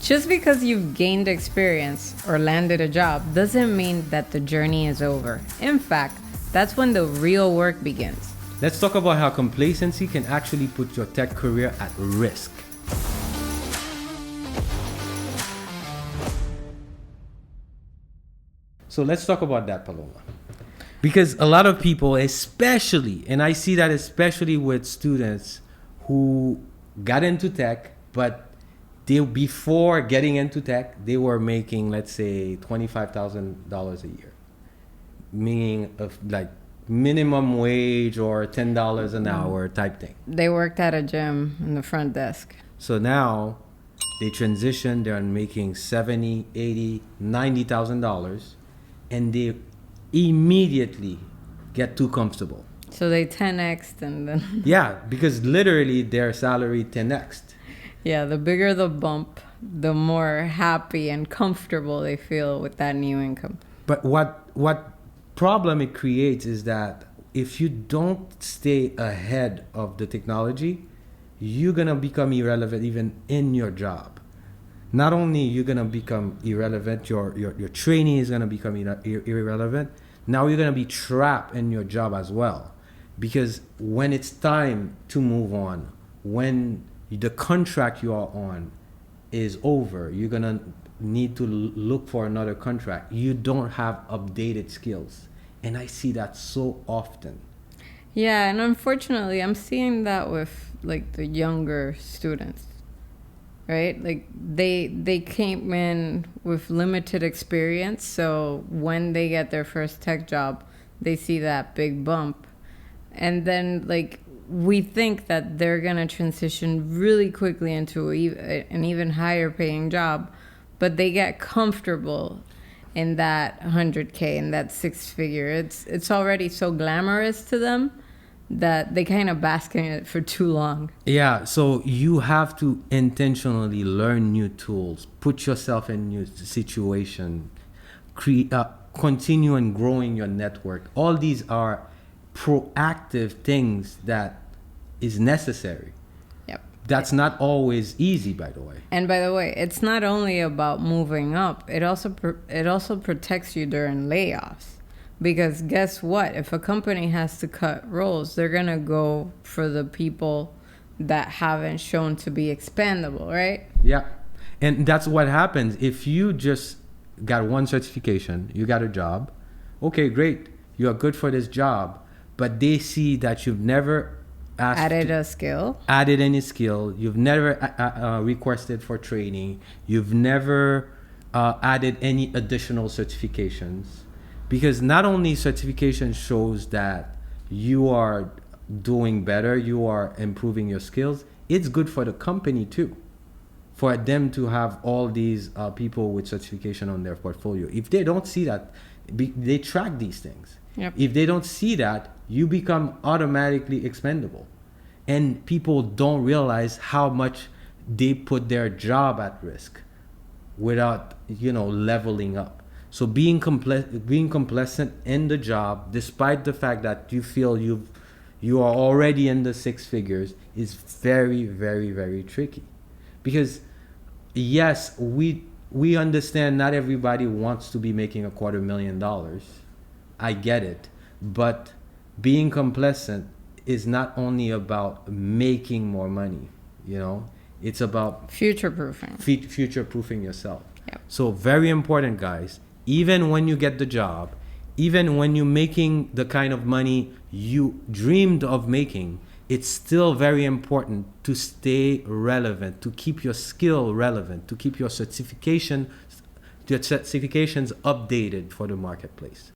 Just because you've gained experience or landed a job doesn't mean that the journey is over. In fact, that's when the real work begins. Let's talk about how complacency can actually put your tech career at risk. So let's talk about that, Paloma. Because a lot of people, especially, and I see that especially with students who got into tech, but before getting into tech, they were making, let's say, $25,000 a year, meaning of like minimum wage or $10 an hour type thing. They worked at a gym in the front desk. So now they transition, they're making $70,000, $80,000, $90,000, and they immediately get too comfortable. So they 10x'd and then... Yeah, because literally their salary 10x'd. Yeah, the bigger the bump, the more happy and comfortable they feel with that new income. But what problem it creates is that if you don't stay ahead of the technology, you're going to become irrelevant even in your job. Not only you're going to become irrelevant, your training is going to become irrelevant. Now you're going to be trapped in your job as well. Because when it's time to move on, when the contract you are on is over, you're going to need to look for another contract. You don't have updated skills. And I see that so often. Yeah, and unfortunately, I'm seeing that with like the younger students, right? Like they came in with limited experience. So when they get their first tech job, they see that big bump. And then like we think that they're going to transition really quickly into an even higher paying job, but they get comfortable in that 100K, in that six figure. It's already so glamorous to them that they kind of bask in it for too long. Yeah, so you have to intentionally learn new tools, put yourself in new situation, continue and growing your network. All these are proactive things that is necessary. Yep. That's not always easy, by the way. And by the way, it's not only about moving up. It also protects you during layoffs. Because guess what? If a company has to cut roles, they're going to go for the people that haven't shown to be expandable, right? Yeah. And that's what happens. If you just got one certification, you got a job, okay, great. You are good for this job. But they see that you've never added any skill. You've never requested for training. You've never added any additional certifications. Because not only certification shows that you are doing better, you are improving your skills, it's good for the company too. For them to have all these people with certification on their portfolio. If they don't see that, they track these things. Yep. If they don't see that, you become automatically expendable. And people don't realize how much they put their job at risk without, leveling up. So being complacent in the job, despite the fact that you feel you are already in the six figures, is very, very, very tricky. Because yes, we understand not everybody wants to be making $250,000. I get it. But being complacent is not only about making more money, it's about future-proofing yourself. Yep. So very important, guys. Even when you get the job, even when you're making the kind of money you dreamed of making, it's still very important to stay relevant, to keep your skill relevant, to keep your certifications updated for the marketplace.